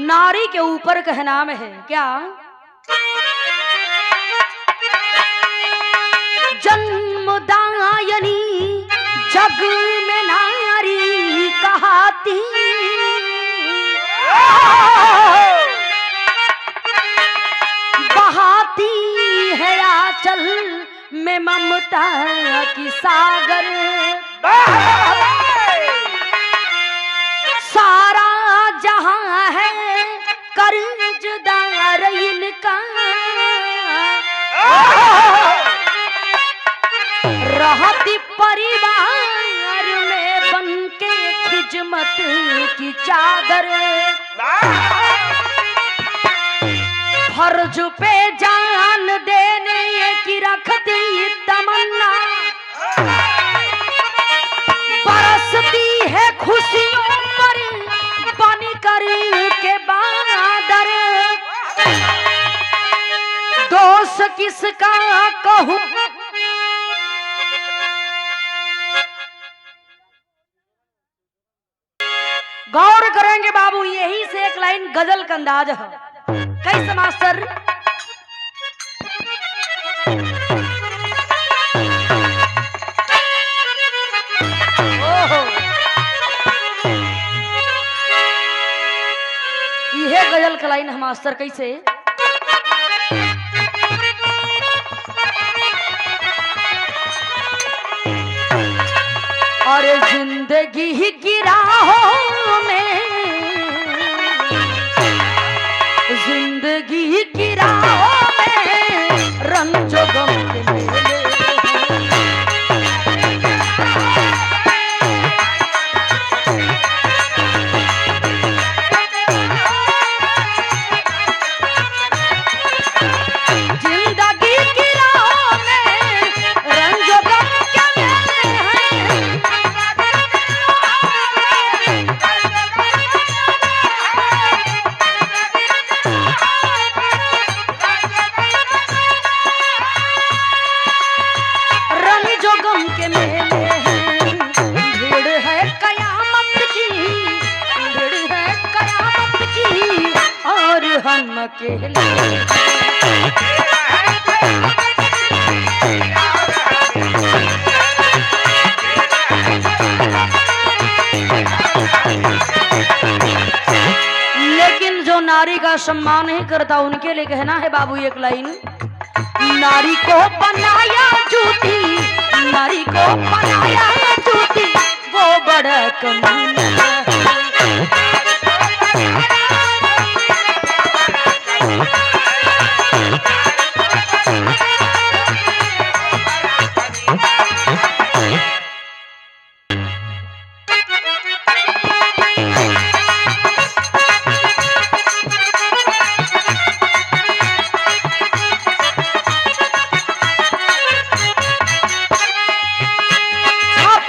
नारी के ऊपर कहना में है क्या? जन्मदायनी जग में नारी कहाती, बहाती है आंचल में ममता की सागर। सारा जहां है कर्जदार इनका, रहती परिवार में बनके खिजमत की चादर। फर्ज पे जान देने की रखती तमन्ना, बरसती है खुशियों पर बन कर के बादर। दोष किसका कहूं, गौर करेंगे बाबू, यही से एक लाइन गजल का अंदाज है। कैसे मास्टर? ओहो, यह गजल का लाइन है मास्टर। कैसे? और जिंदगी की राहों में, जिंदगी की राहों में रंजो गम के मेले। जिंदगी की राहों में रंजो गम के मेले हैं। रंजो गम के मेले हैं, भीड़ है कयामत की, भीड़ है कयामत की, और हम अकेले। लेकिन जो नारी का सम्मान नहीं करता उनके लिए कहना है बाबू एक लाइन। नारी को बनाया जूती, नारी को बनाया जूती, वो बड़ा कमीना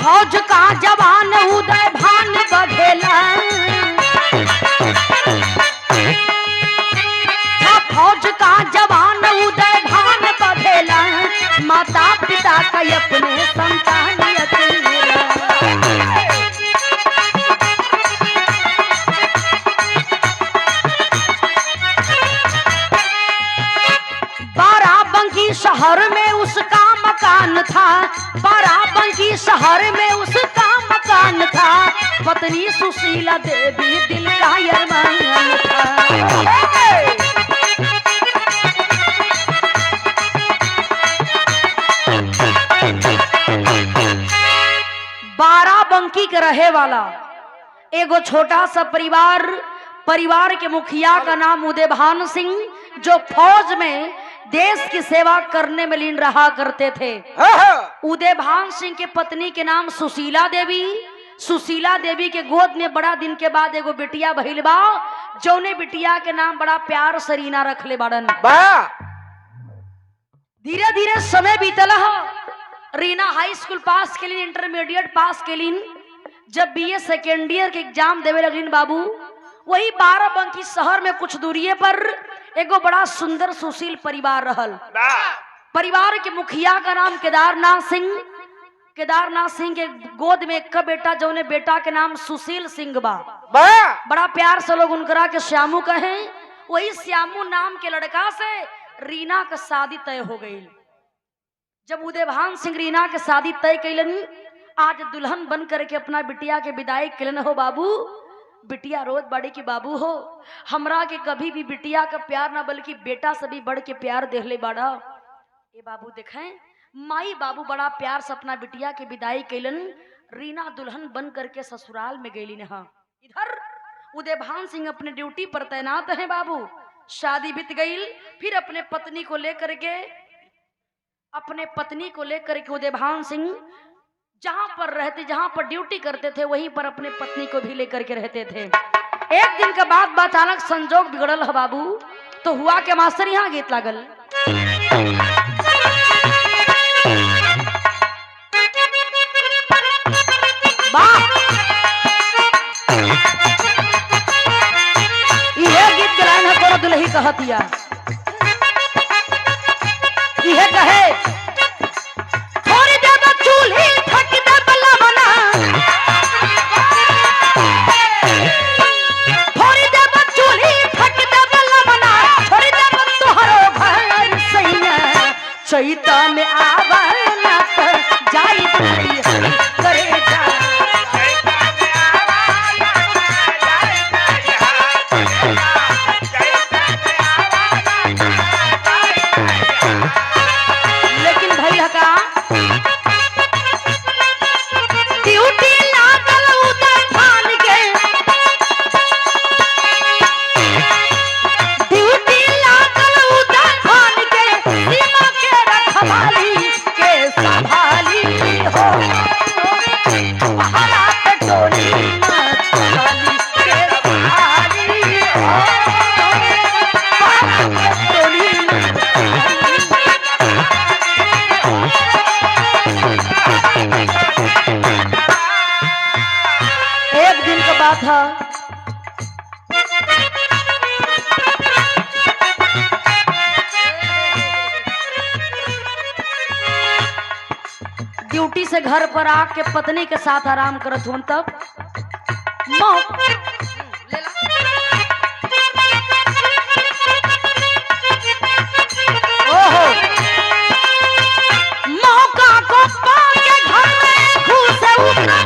फौज का जवान उदय भान बघेला, फौज का जवान उदय भान बघेला, माता पिता का अपने संतान अकेला। 12 शहर में उसका मकान था, 12 शहर में उसका मकान था, पत्नी सुशीला देवी दिल का अरमान था। 12 के रहे वाला एगो छोटा सा परिवार के मुखिया का नाम उदयभान सिंह, जो फौज में देश की सेवा करने में लीन रहा करते थे। उदयभान सिंह के पत्नी के नाम सुशीला देवी। सुशीला देवी के गोद में बड़ा दिन के बाद एगो बिटिया भइल बा, जौने बिटिया के नाम बड़ा प्यार से रीना रखले बाड़न। धीरे धीरे समय बीतल। रीना हाई स्कूल पास के लिए, इंटरमीडिएट पास के लिए, जब बीए सेकेंड ईयर के एग्जाम देवे लगलिन बाबू, वही बाराबंकी शहर में कुछ दूरिये पर एगो बड़ा सुंदर सुशील परिवार रहल। परिवार के मुखिया का नाम केदारनाथ सिंह। केदारनाथ सिंह के गोद में एक बेटा, जौने बेटा के नाम सुशील सिंह बा। बड़ा प्यार से लोग उनकरा के श्यामू कहे। वही श्यामू नाम के लड़का से रीना का शादी तय हो गई। जब उदयभान सिंह रीना के शादी तय कैलन, आज दुल्हन बन करके अपना बिटिया के विदाई कैलन हो बाबू। बिटिया रोज बड़े की बाबू हो, हमरा के कभी भी बिटिया का प्यार ना बल्कि बेटा से भी बढ़ के प्यार देख ले बाड़ा। ये बाबू देखें, माई बाबू बड़ा प्यार से अपना बिटिया के विदाई कैलन। रीना दुल्हन बन करके ससुराल में गईली न। इधर उदयभान सिंह अपने ड्यूटी पर तैनात हैं बाबू। शादी बीत गई, फिर अपने पत्नी को लेकर के उदयभान सिंह जहां पर रहते, जहां पर ड्यूटी करते थे, वहीं पर अपने पत्नी को भी लेकर के रहते थे। एक दिन के बाद अचानक संजोग बिगड़ल है बाबू। तो हुआ के मास्टर, यहाँ गीत लागल। यह गीत के लाइन है तोरा दुल्ही कहतिया। यह कहे थोड़ी देर चूल्ही ठक दे बलवना, थोड़ी देर चूल्ही ठक दे बलवना, थोड़ी देर तोहरो घर सैया चैता में आवना कर जाई करे जा। एक दिन का बात है, ड्यूटी से घर पर आके पत्नी के साथ आराम करत हूं, तब मौका को पाके घर में घुसे उठा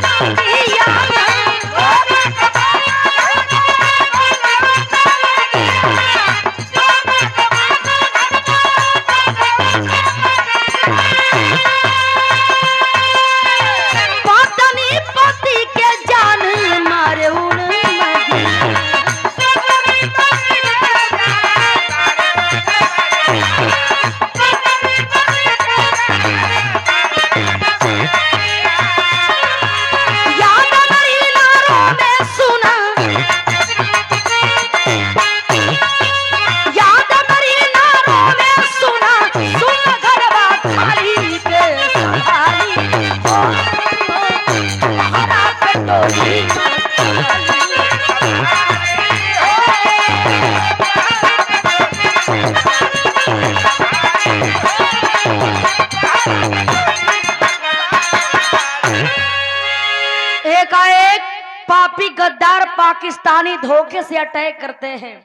एकाएक पापी गद्दार पाकिस्तानी धोखे से अटैक करते हैं।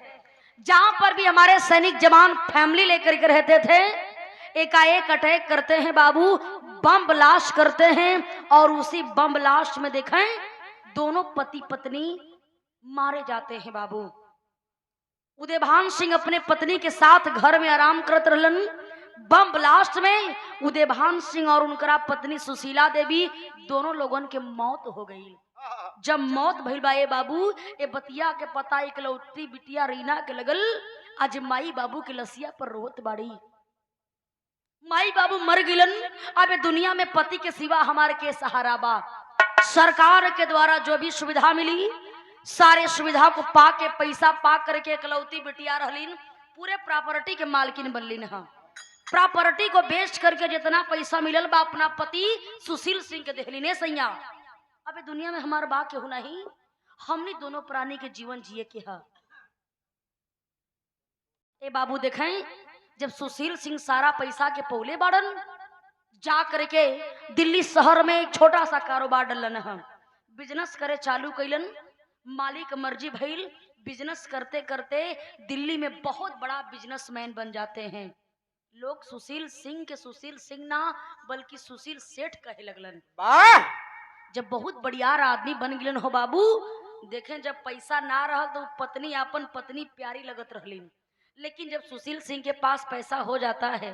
जहां पर भी हमारे सैनिक जवान फैमिली लेकर के रहते थे, एकाएक अटैक करते हैं बाबू, बम ब्लास्ट करते हैं। और उसी बम ब्लास्ट में देखें दोनों पति पत्नी मारे जाते हैं बाबू। उदयभान सिंह अपने पत्नी के साथ घर में आराम करते रहलन। बम ब्लास्ट में उदयभान सिंह और उनकरा पत्नी सुशीला देवी दोनों लोगन के मौत हो गई। जब मौत भइल बा बाबू, ए बतिया के पता इकलौती बिटिया रीना के लगल। आज माई बाबू के लसिया पर रोत बाड़ी। माई बाबू मर गिलन। अब दुनिया में पति के सिवा हमारे के सहारा बा। सरकार के द्वारा जो भी सुविधा मिली, सारे सुविधा को पाके पैसा पा करके इकलौती बिटिया रहलीन, पूरे प्रॉपर्टी के मालकिन बनलीन। हाँ, प्रॉपर्टी को बेच करके जितना पैसा मिलल बा अपना पति सुशील सिंह के देहलीने सैया। अबे दुनिया में हमार बा केहू नहीं, हमने दोनों प्राणी के जीवन जिए के हा। ए बाबू देखें, जब सुशील सिंह सारा पैसा के पौले बाड़न, जा करके दिल्ली शहर में एक छोटा सा कारोबार डलन हम, बिजनेस करे चालू कैलन। मालिक मर्जी भइल, बिजनेस करते करते दिल्ली में बहुत बड़ा बिजनेसमैन बन जाते हैं। लोग सुशील सिंह के सुशील सिंह ना बल्कि सुशील सेठ कहे लगलन। जब बहुत बढ़ियार आदमी बन गिलन हो बाबू, देखें जब पैसा ना रहल तो पत्नी अपन पत्नी प्यारी लगत रहलीन, लेकिन जब सुशील सिंह के पास पैसा हो जाता है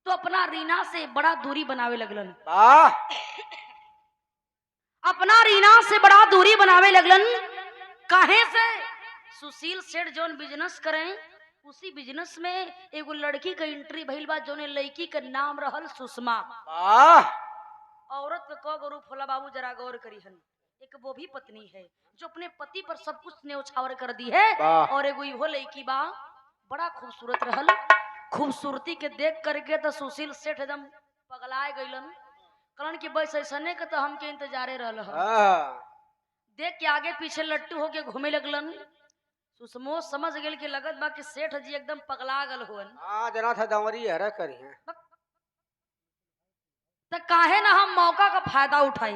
तो अपना रीना से बड़ा दूरी बनावे लगलन। अपना रीना से बड़ा दूरी बनावे लगलन। काहे से? सुशील सेठ जोन बिजनेस करें, उसी बिजनेस में एगो लड़की का एंट्री भइल बा, जोने लड़की का नाम रहल सुषमा। औरत का कौ रूप होला बाबू, जरा गौर करीहन। एक वो भी पत्नी है जो अपने पति पर सब कुछ न्यौछावर कर दी है, और एगो इहो लड़की बा बड़ा खूबसूरत रहल। खूबसूरती के देख करके तो सुशील सेठ एकदम पगलाए गइलन। कलन की बस ऐसने के तो हमके इंतजारे रहल ह। देख के आगे पीछे लट्टू होके घूमे लगलन। सुषमो समझ गेल कि लगत बा कि सेठ जी एकदम पगला गल होन। जना था दंवरी हरा करी है तो काहे ना हम मौका का फायदा उठाई।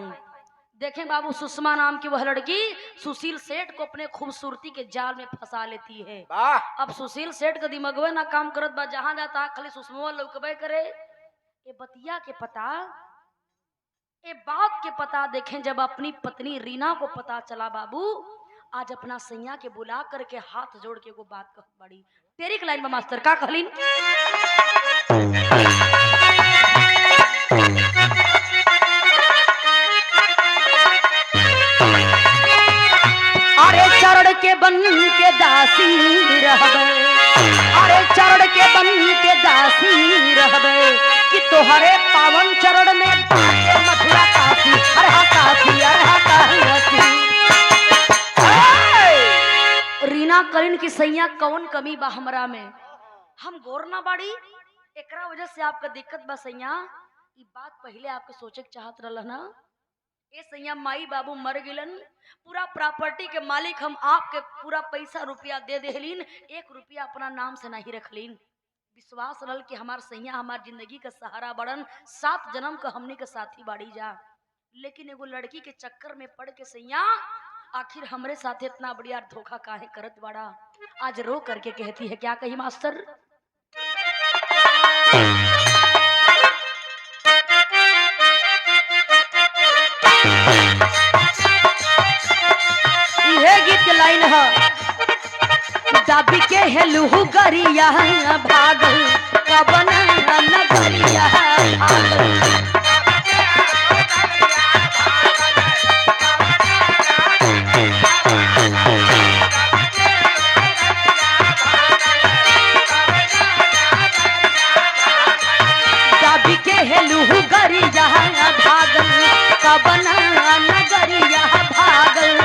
देखें बाबू, सुषमा नाम की वह लड़की सुशील सेठ को अपने खूबसूरती के जाल में फंसा लेती है। अब सुशील सेठ का दिमागवे ना काम करत बा, जहां जाता खाली सुषमा लौकबे करे। ए बतिया के पता, ए बात के पता देखें जब अपनी पत्नी रीना को पता चला बाबू, आज अपना सैया के बुला करके हाथ जोड़ के वो बात कह बड़ी। तेरी लाइन में मास्टर का कहलीन, अरे चरण के बन के दासी रहबे, अरे चरण के बन के दासी रहबे, कि तोहरे पावन चरण में बाटे मथुरा काशी। अरे हा काशी, अरे हा काशी। रीना करीन की सैया कौन कमी बा हमरा में, हम गौर ना बाड़ी, एकरा वजह से आपका दिक्कत बा सैया। ये बात पहले आपके सोचे के चाहत रहल ना। ए सैया माई बाबू मर गिलन, पूरा प्रॉपर्टी के मालिक हम आपके पूरा पैसा रुपया दे देहलीन, 1 रुपया अपना नाम से नहीं रखलीन। विश्वास रहल कि हमार सैया हमार जिंदगी का सहारा बड़न, 7 जन्म का हमने के साथी बाड़ी जा। लेकिन एगो लड़की के चक्कर में पड़ के सैया आखिर हमरे साथ इतना बढ़िया धोखा काहे करत बाड़ा। आज रो करके कहती है, क्या कही मास्टर, ये गीत लाइन है, दाबी के हेलू गरिया भागल कबन नगरिया भागल। दाबी के हेलू गरिया भागल कबन नगरिया भागल।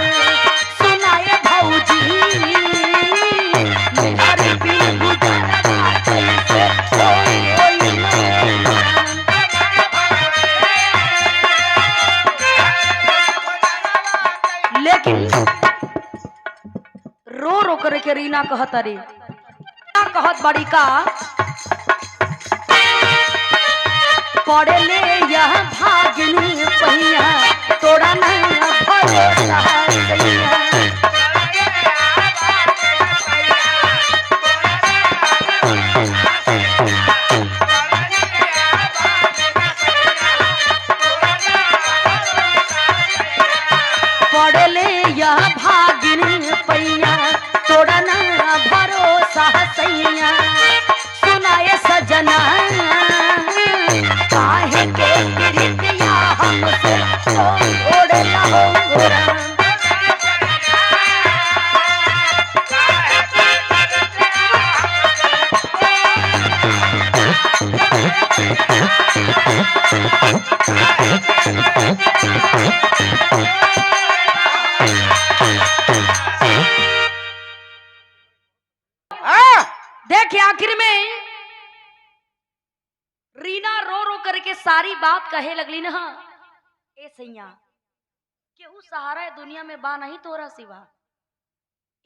सुनाए भौजी मेरे बिन गुजरना कैसे कोई लेकिन रो रो करके रीना कहत, अरे कहत बड़ी का पड़े ले यह भागनी पहिया, तोड़ा ना भरोसा सैया। पड़े ले यह भागनी पहिया, तोड़ा ना भरोसा सैया। सुनाए सजना काहे के प्रीतिया हमसे छोड़ला हो राम। देखिए आखिर में रीना रो रो करके सारी बात कहे लगली ना। ए सैया केहू सहारा है दुनिया में बा नहीं तोरा सिवा।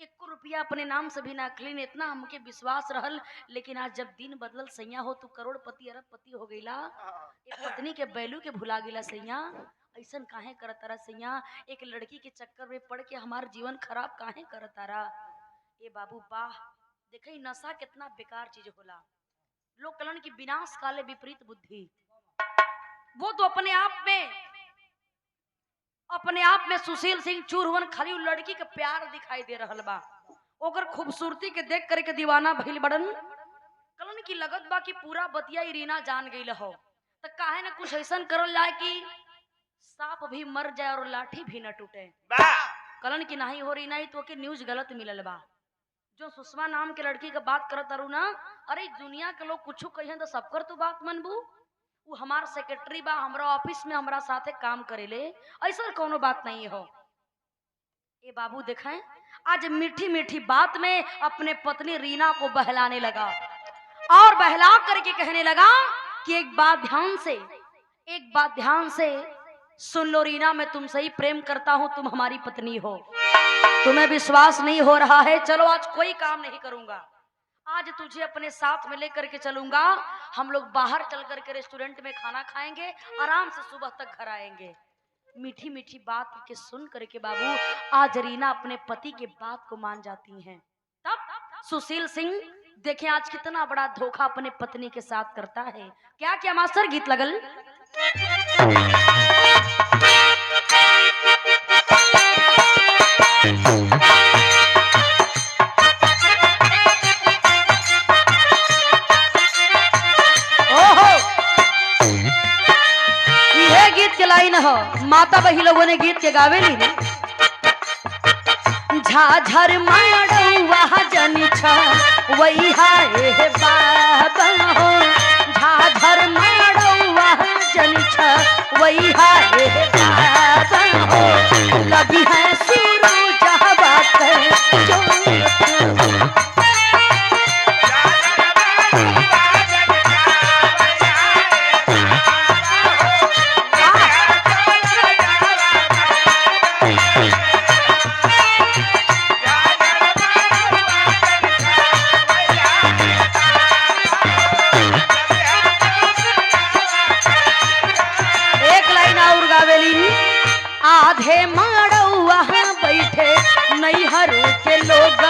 1 रुपया अपने नाम से भी ना खलीन, इतना हमके विश्वास रहल। लेकिन आज जब दिन बदलल सैया हो, तू करोड़पति अरबपति हो गईला, एक पत्नी के बैलू के भुला गेला सैया। ऐसन काहे करत तारा सैया? एक लड़की के चक्कर में पड़ के हमार जीवन खराब काहे करत तारा? ए बाबू वाह, देखे नशा कितना बेकार चीज होला। लोग कलन की विनाश काले विपरीत बुद्धि। वो तो अपने आप में सुशील सिंह चूरवन खाली उ लड़की के प्यार दिखाई दे रहल बा। ओकर खूबसूरती के देख करके दीवाना भइल बड़न। कलन की लगत बा कि पूरा बतिया रीना जान गई हो, तो काहे ना कुछ ऐसन करल जाए कि सांप भी मर जाए और लाठी भी न टूटे। कलन की नहीं हो रही नहीं तो के न्यूज गलत मिलल बा। जो सुषमा नाम के लड़की के बात करत तारू ना, अरे दुनिया के लोग कुछ कहिए तो सबकर तू बात मनबू। वो हमार सेक्रेटरी बा, हमरा ऑफिस में हमरा साथे काम करेले, ऐसा कोनो बात नहीं हो। ए बाबू देखें, आज मीठी मीठी बात में अपने पत्नी रीना को बहलाने लगा और बहला करके कहने लगा कि एक बात ध्यान से सुन लो रीना, मैं तुमसे ही प्रेम करता हूं, तुम हमारी पत्नी हो। तुम्हें विश्वास नहीं हो रहा है, चलो आज कोई काम नहीं करूंगा, आज तुझे अपने साथ में लेकर के चलूंगा। हम लोग बाहर चल करके रेस्टोरेंट में खाना खाएंगे, आराम से सुबह तक घर आएंगे। मीठी मीठी बात के सुन करके बाबू आज रीना अपने पति के बात को मान जाती हैं। तब सुशील सिंह देखें आज कितना बड़ा धोखा अपने पत्नी के साथ करता है। क्या क्या मास्टर गीत लगल। लाइन हो माता बही लोगों ने गीत के गावेली ने। झाझर माड़ौआ जनी छ वही हाय बाबा हो, झाझर माड़ौआ जनी छ वही हाय बाबा हो। कभी है सूरज हवा के जो आधे माड़ौआ बैठे नैहर के लोग,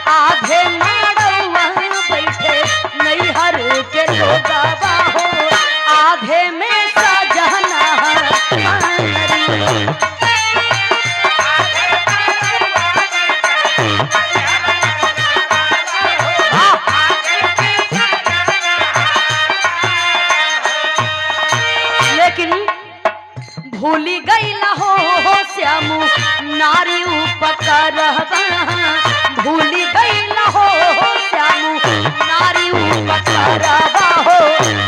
आधे माड़ौआ बैठे नैहर के लोग हो, आधे में सजना भूली गईला हो श्यामू नारी उपकर, भूली गईला हो श्यामू नारी उपकर हो।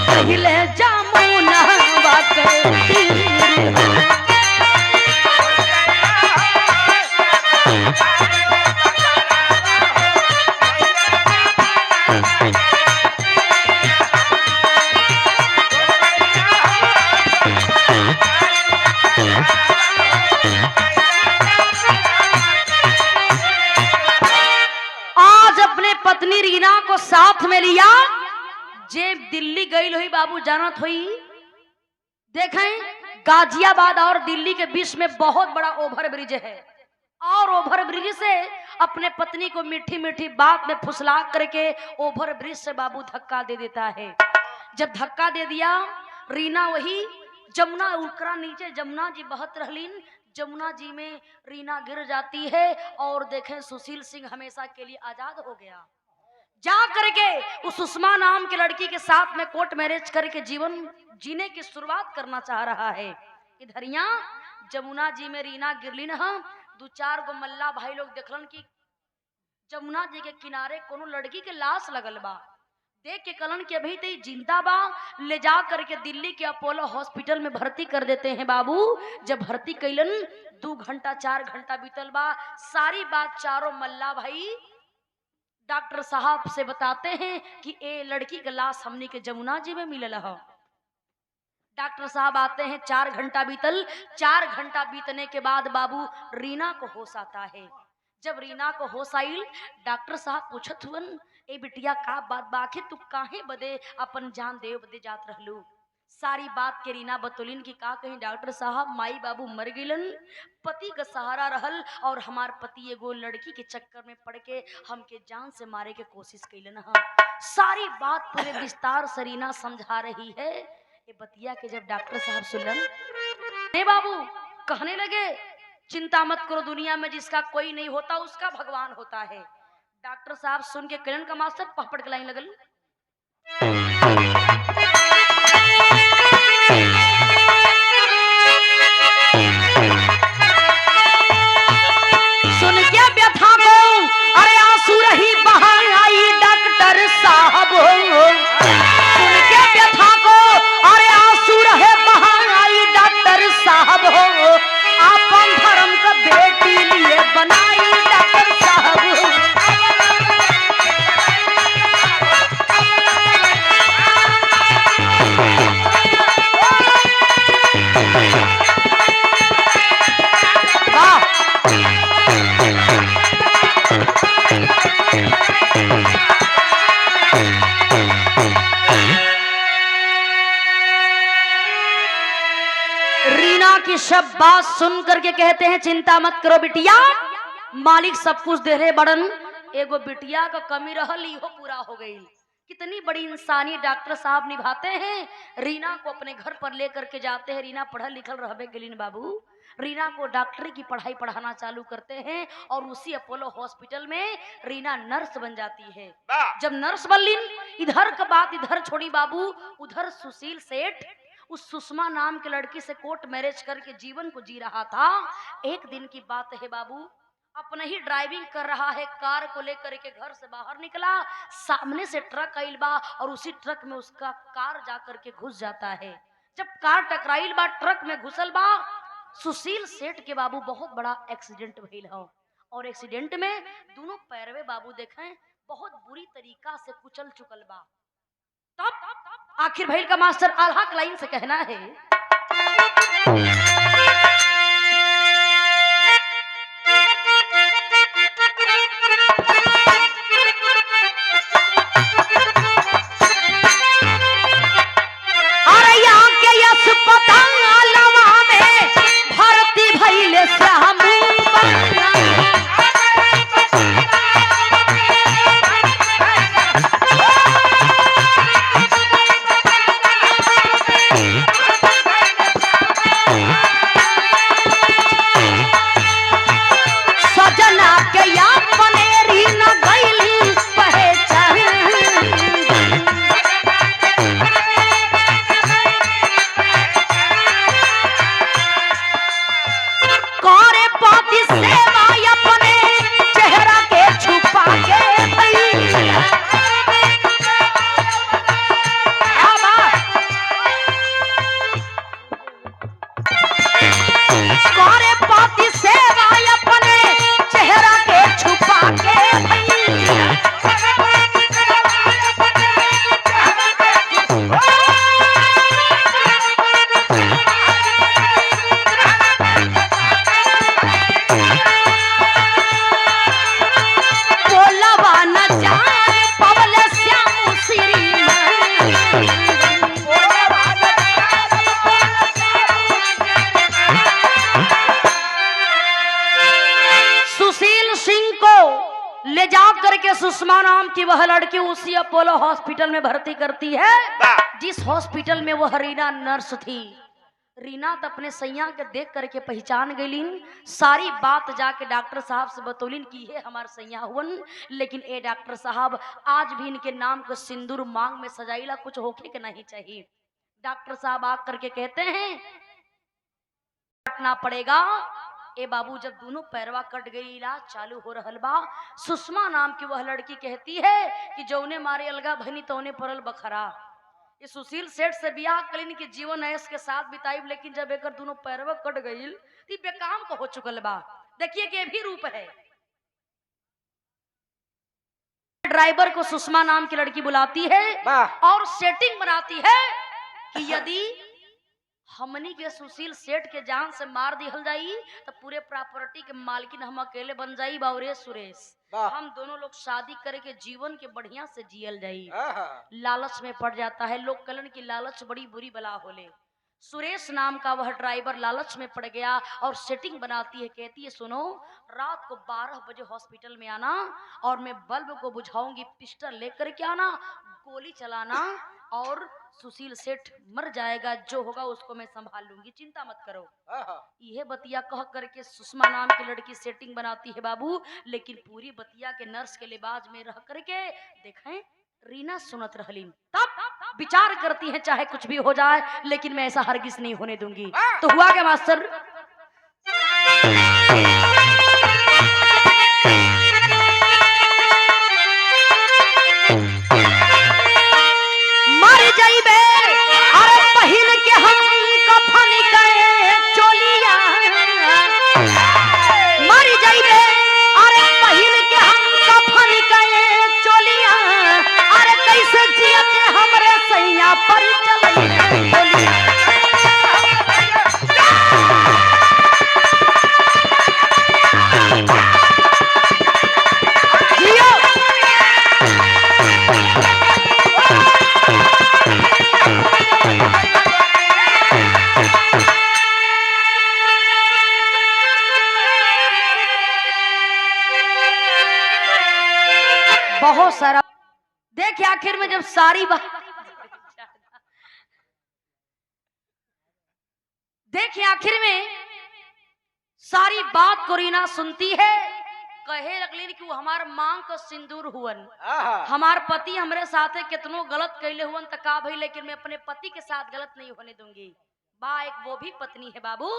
पहले जामुना पत्नी रीना को साथ में लिया, जे दिल्ली गई हुई बाबू जानत हुई। देखें गाजियाबाद और दिल्ली के बीच में बहुत बड़ा ओवर ब्रिज है, और ओवर ब्रिज से अपने पत्नी को मीठी मीठी बात में फुसला करके ओवर ब्रिज से बाबू धक्का दे देता है। जब धक्का दे दिया, रीना वही जमुना उकरा नीचे जमुना जी बहत रहलीन, जमुना जी में रीना गिर जाती है। और देखें सुशील सिंह हमेशा के लिए आजाद हो गया। जा करके उस सुषमा नाम की लड़की के साथ में कोर्ट मैरिज करके जीवन जीने की शुरुआत करना चाह रहा है। इधर यहाँ जमुना जी में रीना गिरलिन, हम 2-4 गो मल्ला भाई लोग देखलन कि जमुना जी के किनारे कोनो लड़की के लाश लगल बा। देख के कलन के अभी तो जिंदा बा, ले जा करके दिल्ली के अपोलो हॉस्पिटल में भर्ती कर देते हैं बाबू। जब भर्ती कैलन 2 घंटा 4 घंटा बीतल बा, सारी बात चारों मल्ला भाई डॉक्टर साहब से बताते हैं कि ए लड़की का लाश हमने के जमुना जी में मिलल है। डॉक्टर साहब आते हैं, 4 घंटा बीतल। 4 घंटा बीतने के बाद बाबू रीना को होश आता है। जब रीना को होश आइल, डॉक्टर साहब पूछत हुवन, ए बिटिया का बात बाखे तू काहे बदे अपन जान देव बदे जात रहलू? सारी बात के रीना बतौलिन की का कहीं डॉक्टर साहब, माई बाबू मर गिलन, पति का सहारा रहल और हमार पति एगो लड़की के चक्कर में पड़ के हमके जान से मारे के कोशिश कैलन। हाँ, सारी बात पूरे विस्तार से रीना समझा रही है। ये बतिया के जब डॉक्टर साहब सुनलन, हे बाबू कहने लगे, चिंता मत करो, दुनिया में जिसका कोई नहीं होता उसका भगवान होता है। डॉक्टर साहब सुन के किरण का मास्टर पपड़ के लाइन लगल। सुन के व्यथा को अरे आंसू रही बहाई आई डॉक्टर साहब। सुन के व्यथा को अरे आंसू रहे बहाई आई डॉक्टर साहब। आपन धर्म का बेटी लिए बनाई डॉक्टर साहब। रीना की सब बात सुन करके कहते हैं, चिंता मत करो बिटिया, मालिक सब कुछ दे रहे बड़न। एगो बिटिया का कमी रहल, इहो पूरा हो गई। कितनी बड़ी इंसानी डॉक्टर साहब निभाते हैं। रीना को अपने घर पर लेकर के जाते हैं। रीना पढ़ल लिखल रहबे गेलिन बाबू। रीना को डॉक्टरी की पढ़ाई पढ़ाना चालू करते हैं और उसी अपोलो हॉस्पिटल में रीना नर्स बन जाती है। जब नर्स बनलिन, इधर का बात इधर छोड़ी बाबू, उधर सुशील सेठ उस सुषमा नाम के लड़की से कोर्ट मैरिज करके जीवन को जी रहा था। एक दिन की बात है बाबू, अपने ही ड्राइविंग कर रहा है, कार को लेकर के घर से बाहर निकला, सामने से ट्रक आइल बा और उसी ट्रक में उसका कार जाकर के घुस जाता है। जब कार टकराइल बा, ट्रक में घुसल बा, सुशील सेठ के बाबू बहुत बड़ा एक्सीडेंट भइल हो और एक्सीडेंट में दोनों पैरवे बाबू देखें बहुत बुरी तरीका से कुचल चुकल बा। तब आखिर भइल का मास्टर आल्हा लाइन से कहना है, अरे यहाँ के अस्पतालवा में भर्ती भइले श्याम सजना के अपने रीना गइली पहचान। करे पाती सेवा अपने चेहरा के छुपा के भैया। करे पाती सेवा अपने चेहरा के छुपा के भैया। बोलवा न जाए पवले श्याम श्री सुशील सिंह को ले जा करके सुषमा नाम की वह लड़की उसी अपोलो हॉस्पिटल में भर्ती करती है, जिस हॉस्पिटल में वह रीना नर्स थी। रीना तो अपने सैया के देख करके पहचान गईलिन, सारी बात जाके डॉक्टर साहब से बतौलिन कि ये हमार सैया हुवन। लेकिन ए डॉक्टर साहब, आज भी इनके नाम को सिंदूर मांग में सजाइला, कुछ होके के नहीं चाहिए। डॉक्टर साहब आ करके कहते हैं काटना पड़ेगा। ए बाबू, जब दोनों पैरवा कट गई, इलाज चालू हो रहल बा। सुषमा नाम की वह लड़की कहती है कि जौने मारे अलगा भनी तौने परल बखरा। ये सुशील सेठ से बियाह कलिन के जीवन ऐश के साथ बिताई, लेकिन जब एक दोनों पैरवा कट गई तो बेकाम को हो चुकल बा। देखिए कि ये भी रूप है। ड्राइवर को सुषमा नाम की लड़की बुलाती है और सेटिंग बनाती है कि यदि हमनी के सुशील सेठ के जान से मार दिहल जाई तो पूरे प्रॉपर्टी के मालकिन हम अकेले बन जाई बावरे सुरेश। वाह। हम दोनों लोग शादी करके जीवन के बढ़िया से जियल जाई। आहा। लालच में पड़ जाता है, लोग कलन की लालच बड़ी बुरी बला होले। सुरेश नाम का वह ड्राइवर लालच में पड़ गया और सेटिंग बनाती है, कहती है सुनो रात को 12 बजे हॉस्पिटल में आना और मैं बल्ब को बुझाऊंगी, पिस्टल लेकर के आना, गोली चलाना और सुशील सेठ मर जाएगा, जो होगा उसको मैं संभाल लूंगी, चिंता मत करो। आहा। यह बतिया कह करके सुषमा नाम की लड़की सेटिंग बनाती है बाबू, लेकिन पूरी बतिया के नर्स के लिबाज में रह करके देखें रीना सुनत रहलीन। तब विचार करती है चाहे कुछ भी हो जाए लेकिन मैं ऐसा हरगिज नहीं होने दूंगी। तो हुआ क्या मास्टर, मर जाइबे अरे पहिल के हम कफन गए चोलिया, मर जाइबे अरे पहिल के हम कफन गए चोलिया, अरे कैसे जियते हमरे सैया पर चले बोलिया। बहुत सारा देखिए आखिर में जब सारी बात देखिए आखिर में सारी बात को रीना सुनती है, कहे लगलिन कि वो हमार मांग का सिंदूर हुवन, आहा। हमार पति हमरे साथे कितनो गलत कैले हुवन त का भई, लेकिन मैं अपने पति के साथ गलत नहीं होने दूंगी। बा एक वो भी पत्नी है बाबू।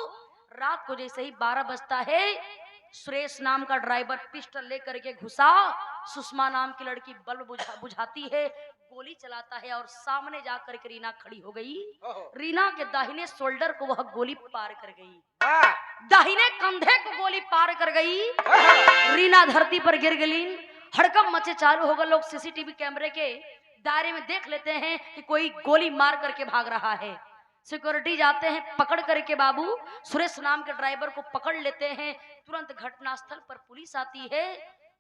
रात को जैसे ही 12 बजता है सुरेश नाम का ड्राइवर पिस्टल लेकर के घुसा, सुषमा नाम की लड़की बल्ब बुझाती है, गोली चलाता है और सामने जाकर के रीना खड़ी हो गई। रीना के दाहिने शोल्डर को वह गोली पार कर गई, दाहिने कंधे को गोली पार कर गई। रीना धरती पर गिर गई, हड़कंप मचे चालू हो गए। लोग सीसीटीवी कैमरे के दायरे में देख लेते हैं कि कोई गोली मार करके भाग रहा है। सिक्योरिटी जाते हैं, पकड़ करके बाबू सुरेश नाम के ड्राइवर को पकड़ लेते हैं। तुरंत घटनास्थल पर पुलिस आती है।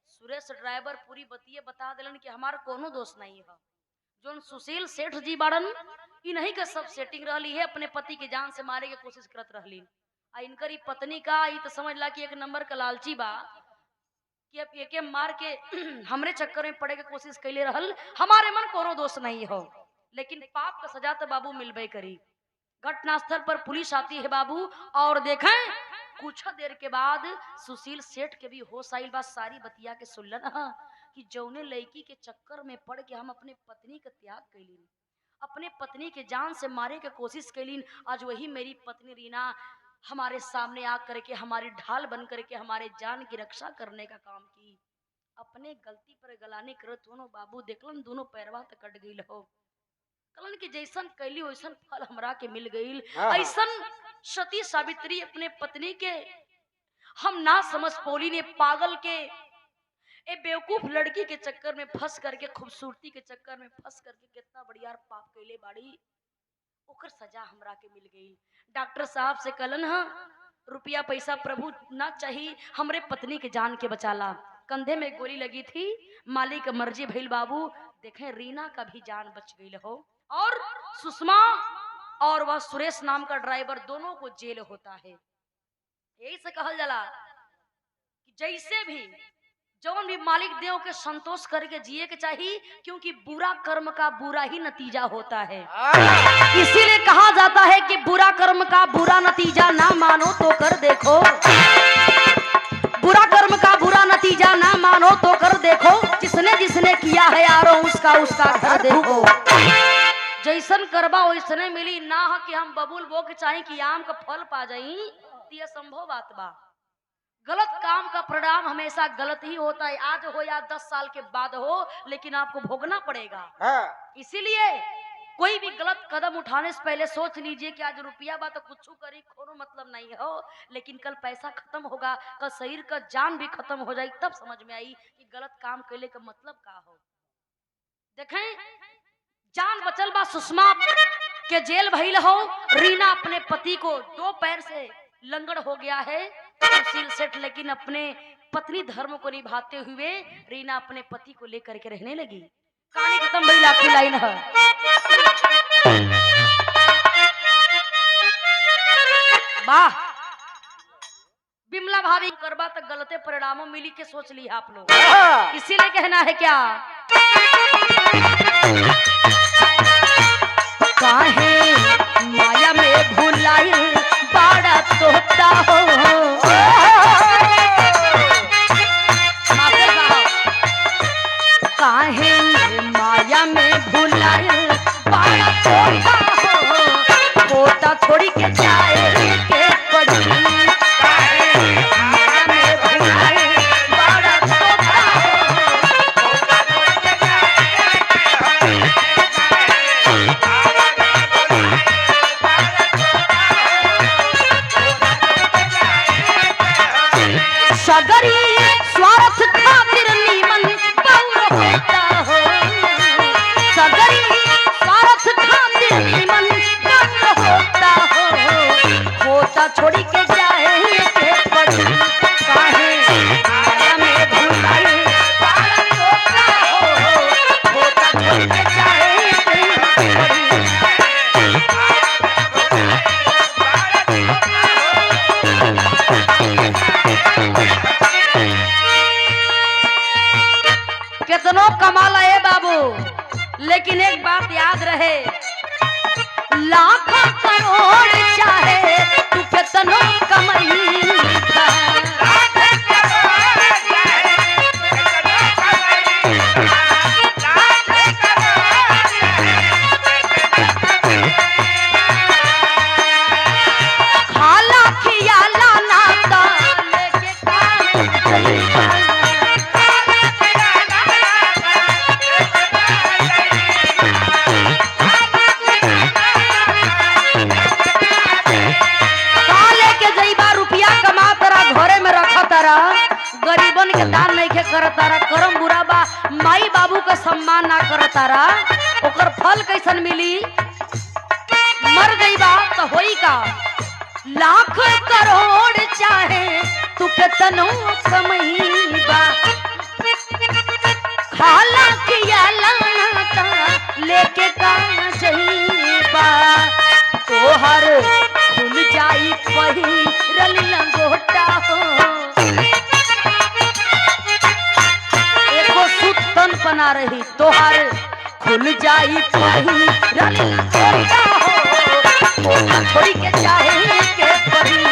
सुरेश ड्राइवर पूरी बतिये बता दिलन कि हमारा कोनो दोष नहीं है, जो सुशील सेठ जी बाड़न इन्हीं का सब सेटिंग रहली है, अपने पति के जान से मारे के कोशिश करत रहली। आ इनकर ही पत्नी का ई तो समझ ला कि एक नंबर का लालची बा कि अब एके मार के हमरे चक्कर में पड़े के कोशिश कैले रहल। हमारे मन कोनो दोष नहीं हो, लेकिन पाप का सजा तो बाबू मिलबे करी। घटनास्थल पर पुलिस आती है बाबू और देखें कुछ देर के बाद सुशील सेठ के भी होश आइल बा। सारी बतिया के सुनलन कि जौने लड़की के चक्कर में पड़ के हम अपने पत्नी का त्याग कैलीन, अपने पत्नी के जान से मारे के कोशिश कैलीन, आज वही मेरी पत्नी रीना हमारे सामने आ करके हमारी ढाल बन करके हमारे जान की रक्षा करने का काम की। अपने गलती पर गलाने करत दोनों बाबू देखलन दोनों पैरवा तक कट गई हो। कलन की जैसन कैली वैसन फल हमरा के मिल गई। ऐसन सती सावित्री अपने पत्नी के हम ना समझ पोली ने, पागल के ए बेवकूफ लड़की के चक्कर में फंस करके, खूबसूरती के चक्कर में फंस करके कितना बढ़िया पाप कैले बाड़ी, ओकर सजा हमरा के मिल गई। डॉक्टर साहब से कलन रुपया पैसा प्रभु ना चाहिए, हमरे पत्नी के जान के बचाला। कंधे में गोली लगी थी, मालिक का मर्जी भइल बाबू। देखें रीना का भी जान बच गई हो और सुषमा और वह सुरेश नाम का ड्राइवर दोनों को जेल होता है। यही से कहल जाला कि जैसे भी जौन भी मालिक देव के संतोष करके जिए के चाहिए, क्योंकि बुरा कर्म का बुरा ही नतीजा होता है। इसीलिए कहा जाता है कि बुरा कर्म का बुरा नतीजा ना मानो तो कर देखो, बुरा कर्म का बुरा नतीजा ना मानो तो कर देखो, जिसने जिसने किया है यारो उसका उसका घर देखो। जैसन करबा वैसने मिली, ना है कि हम बबूल बो के चाहे कि आम का फल पा जाई, ये संभव बात बा। गलत काम का परिणाम हमेशा गलत ही होता है, आज हो या 10 साल के बाद हो, लेकिन आपको भोगना पड़ेगा। इसीलिए कोई भी गलत कदम उठाने से पहले सोच लीजिए कि आज रुपया बा तो कुछ करी, कोनो मतलब नहीं हो, लेकिन कल पैसा खत्म होगा, कल शरीर का जान भी खत्म हो जाएगी, तब समझ में आई कि गलत काम कैले का मतलब का हो। देखें जान बचल बा सुषमा कि जेल भइल हो, रीना अपने पति को 2 पैर से लंगड़ हो गया है। सुशील सेठ लेकिन अपने पत्नी धर्म को निभाते हुए रीना अपने पति को लेकर के रहने लगी। कहानी खत्म भइल। आखिरी लाइन है, वाह बिमला भाभी करबा तक गलते परिणामों मिली के सोच ली आप लोग। इसीलिए कहना है क्या, काहे माया में भुलाई बाड़ा तोता हो। काहे माया में भुलाई बाड़ा तोता हो, तोता छोड़ी के जाए के पड़ी। माया में भुलाई बाड़ा तोता सगरी स्वार्थ खातिर नीमन बौर होता हो। सगरी स्वार्थ खातिर नीमन बौर होता हो, होता छोड़ी के जाए के पड़ी। काहे माया में भुलाई बाड़ा तोता हो, होता छोड़ी के जाए के पड़ी। कितनों कमाला है बाबू, लेकिन एक बात याद रहे, लाखों करोड़ चाहे तू कितनों कमाई। खाला खियाला नाता लेके गरीबन के दान नहीं के करतारा, करम बुरा बा, माई बाबू का सम्मान ना करतारा, ओकर फल कैसन मिली। मर गई बा तो होई का, लाख करोड़ चाहे तू कितनो कमईबा। खाला खियाला नाता लेके का जईबा, तोहर खुल जाई पहिरल लंगोटा हो। सुतन बना रही तोहार खुल जाई पहिरल लंगोटा हो, छोड़ी के चाहे के परी।